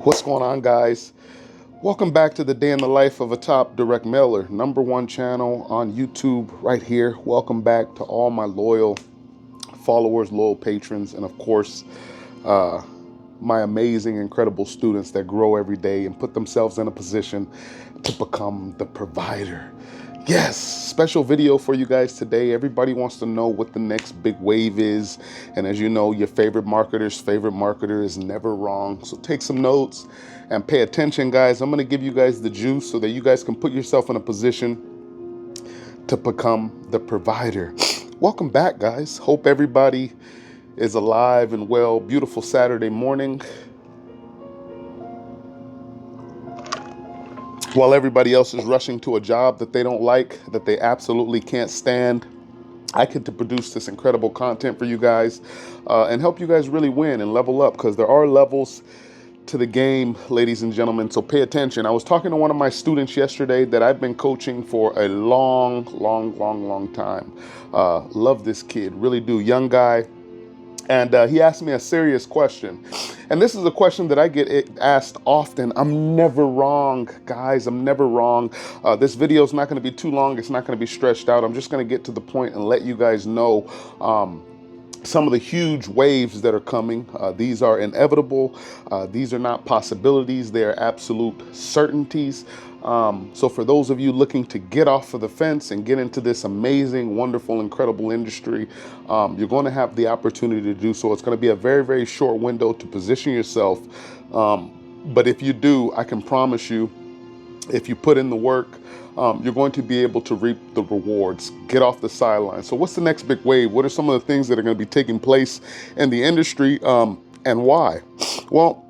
What's going on, guys? Welcome back to the day in the life of a top direct mailer, #1 channel on YouTube right here. Welcome back to all my loyal followers, loyal patrons, and of course, my amazing, incredible students that grow every day and put themselves in a position to become the provider. Yes, special video for you guys today. Everybody wants to know what the next big wave is. And as you know, your favorite marketer's favorite marketer is never wrong. So take some notes and pay attention, guys. I'm going to give you guys the juice so that you guys can put yourself in a position to become the provider. Welcome back, guys. Hope everybody is alive and well. Beautiful Saturday morning. While everybody else is rushing to a job that they don't like, that they absolutely can't stand, I get to produce this incredible content for you guys and help you guys really win and level up, because there are levels to the game, ladies and gentlemen. So pay attention. I was talking to one of my students yesterday that I've been coaching for a long time. Love this kid, really do. Young guy. And he asked me a serious question. And this is a question that I get asked often. I'm never wrong, guys. I'm never wrong. This video is not going to be too long. It's not going to be stretched out. I'm just going to get to the point and let you guys know some of the huge waves that are coming. These are inevitable. These are not possibilities. They are absolute certainties. So for those of you looking to get off of the fence and get into this amazing, wonderful, incredible industry, you're going to have the opportunity to do so. It's going to be a very short window to position yourself. But if you do, I can promise you, if you put in the work, you're going to be able to reap the rewards. Get off the sidelines. So what's the next big wave? What are some of the things that are going to be taking place in the industry, and why? Well,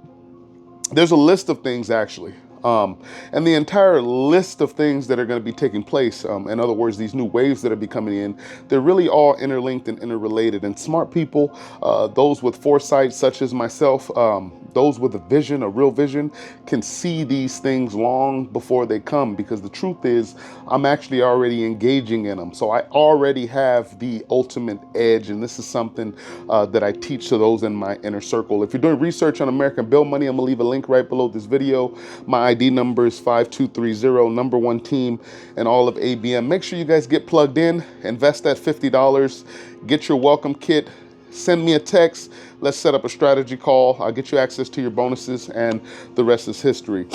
there's a list of things, actually. And the entire list of things that are going to be taking place, in other words, these new waves that are be coming in, they're really all interlinked and interrelated. And smart people, those with foresight, such as myself, those with a vision, a real vision, can see these things long before they come, because the truth is, I'm actually already engaging in them. So I already have the ultimate edge, and this is something that I teach to those in my inner circle. If you're doing research on American Bill Money, I'm gonna leave a link right below this video. My ID number is 5230, #1 team and all of ABM. Make sure you guys get plugged in, invest that $50, get your welcome kit, send me a text, let's set up a strategy call. I'll get you access to your bonuses, and the rest is history.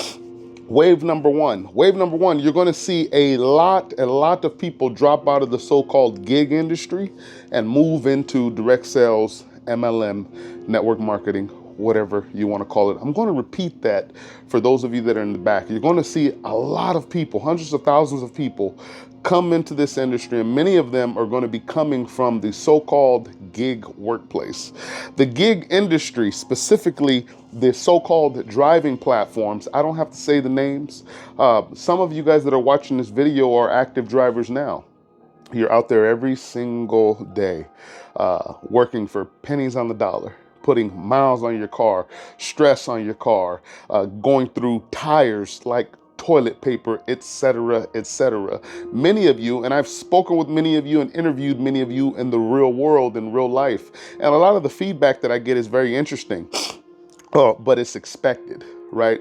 Wave number one. Wave number one, you're going to see a lot of people drop out of the so-called gig industry and move into direct sales, MLM, network marketing, whatever you want to call it. I'm going to repeat that for those of you that are in the back. You're going to see a lot of people, hundreds of thousands of people, come into this industry, and many of them are going to be coming from the so-called gig workplace. The gig industry, specifically the so-called driving platforms, I don't have to say the names. Some of you guys that are watching this video are active drivers now. You're out there every single day, working for pennies on the dollar, putting miles on your car, stress on your car, going through tires like toilet paper, etc., etc. Many of you, and I've spoken with many of you and interviewed many of you in the real world, in real life, and a lot of the feedback that I get is very interesting, but it's expected. Right?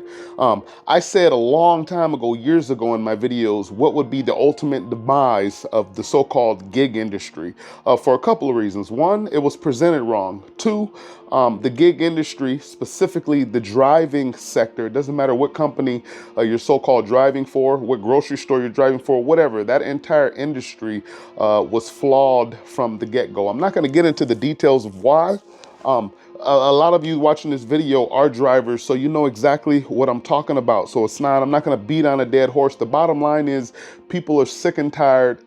I said a long time ago, years ago in my videos, what would be the ultimate demise of the so-called gig industry, for a couple of reasons. One, it was presented wrong. Two, the gig industry, specifically the driving sector, it doesn't matter what company you're so-called driving for, what grocery store you're driving for, whatever, that entire industry was flawed from the get-go. I'm not going to get into the details of why. A lot of you watching this video are drivers, so you know exactly what I'm talking about. So I'm not going to beat on a dead horse. The bottom line is, people are sick and tired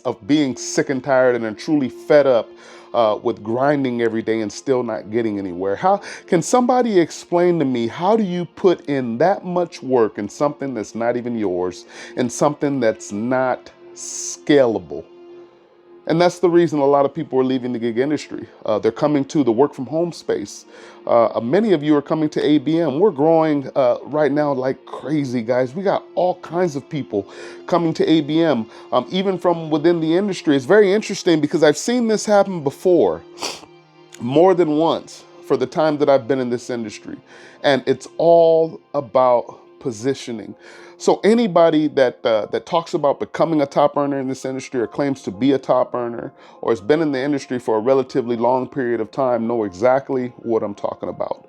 of being sick and tired, and are truly fed up with grinding every day and still not getting anywhere. How can somebody explain to me, how do you put in that much work in something that's not even yours, and something that's not scalable? And that's the reason a lot of people are leaving the gig industry. They're coming to the work from home space. Many of you are coming to ABM. We're growing right now like crazy, guys. We got all kinds of people coming to ABM, even from within the industry. It's very interesting because I've seen this happen before, more than once. for the time that I've been in this industry. And it's all about positioning. So anybody that talks about becoming a top earner in this industry or claims to be a top earner or has been in the industry for a relatively long period of time know exactly what I'm talking about.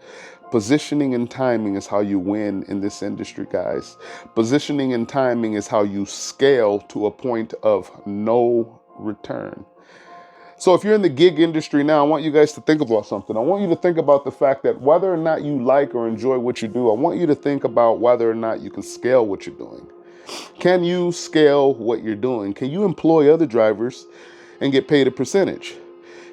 Positioning and timing is how you win in this industry, guys. Positioning and timing is how you scale to a point of no return. So if you're in the gig industry now, I want you guys to think about something. I want you to think about the fact that whether or not you like or enjoy what you do, I want you to think about whether or not you can scale what you're doing. Can you scale what you're doing? Can you employ other drivers and get paid a percentage?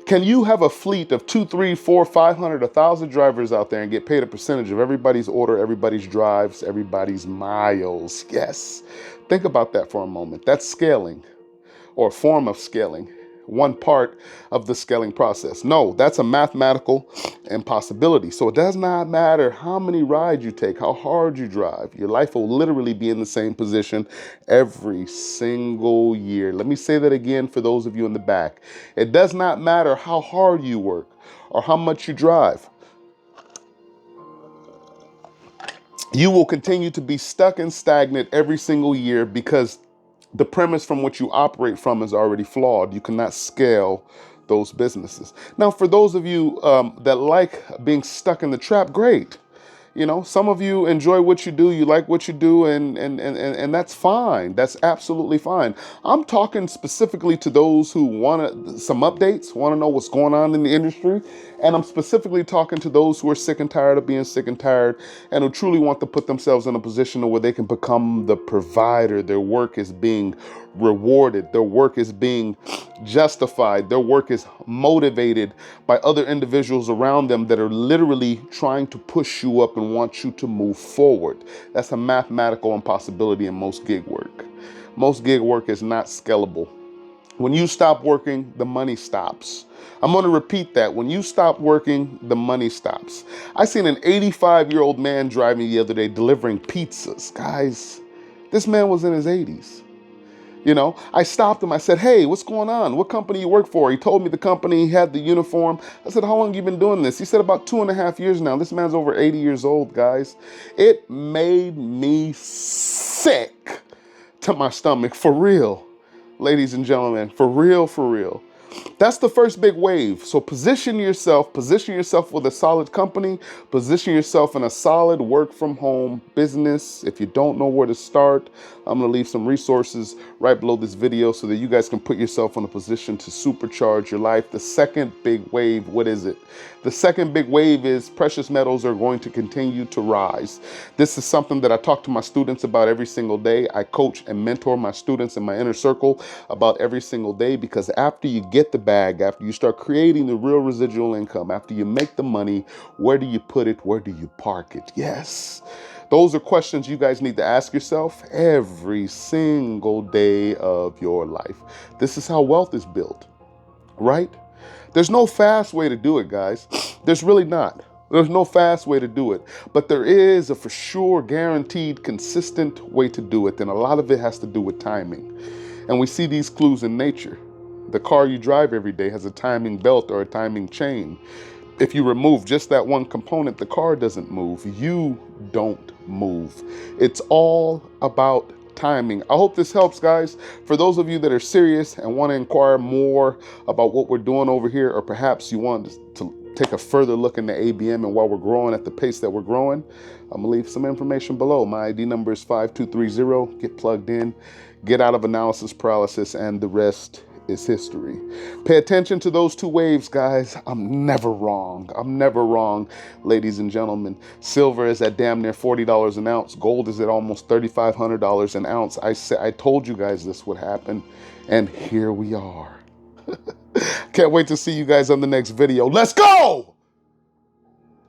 Can you have a fleet of 2, 3, 4, 500, 1,000 drivers out there and get paid a percentage of everybody's order, everybody's drives, everybody's miles? Yes. Think about that for a moment. That's scaling, or a form of scaling, one part of the scaling process. No, that's a mathematical impossibility. So it does not matter how many rides you take, how hard you drive. Your life will literally be in the same position every single year. Let me say that again for those of you in the back. It does not matter how hard you work or how much you drive. You will continue to be stuck and stagnant every single year because the premise from which you operate from is already flawed. You cannot scale those businesses. Now, for those of you that like being stuck in the trap, great. You know, some of you enjoy what you do, you like what you do, and that's fine. That's absolutely fine. I'm talking specifically to those who want some updates, want to know what's going on in the industry, and I'm specifically talking to those who are sick and tired of being sick and tired and who truly want to put themselves in a position where they can become the provider. Their work is being rewarded. Their work is being justified. Their work is motivated by other individuals around them that are literally trying to push you up and want you to move forward. That's a mathematical impossibility in most gig work. Most gig work is not scalable. When you stop working, the money stops. I'm going to repeat that. When you stop working, the money stops. I seen an 85-year-old man driving the other day delivering pizzas. Guys, this man was in his 80s. You know, I stopped him. I said, hey, what's going on? What company you work for? He told me the company, he had the uniform. I said, how long have you been doing this? He said, about 2.5 years now. This man's over 80 years old, guys. It made me sick to my stomach, for real, ladies and gentlemen, for real, for real. That's the first big wave. So position yourself with a solid company, position yourself in a solid work from home business. If you don't know where to start, I'm going to leave some resources right below this video so that you guys can put yourself in a position to supercharge your life. The second big wave, what is it? The second big wave is precious metals are going to continue to rise. This is something that I talk to my students about every single day. I coach and mentor my students in my inner circle about every single day, because after you get the bag, after you start creating the real residual income, after you make the money, where do you put it? Where do you park it? Yes. Those are questions you guys need to ask yourself every single day of your life. This is how wealth is built, right? There's no fast way to do it, guys. There's really not. There's no fast way to do it, but there is a for sure guaranteed consistent way to do it. And a lot of it has to do with timing. And we see these clues in nature. The car you drive every day has a timing belt or a timing chain. If you remove just that one component, the car doesn't move. You don't move. It's all about timing. I hope this helps, guys. For those of you that are serious and want to inquire more about what we're doing over here, or perhaps you want to take a further look into ABM and while we're growing at the pace that we're growing, I'm gonna leave some information below. My ID number is 5230. Get plugged in, get out of analysis paralysis, and the rest is history. Pay attention to those two waves, guys. I'm never wrong. I'm never wrong, ladies and gentlemen. Silver is at damn near $40 an ounce. Gold is at almost $3,500 an ounce. I told you guys this would happen, and here we are. Can't wait to see you guys on the next video. Let's go!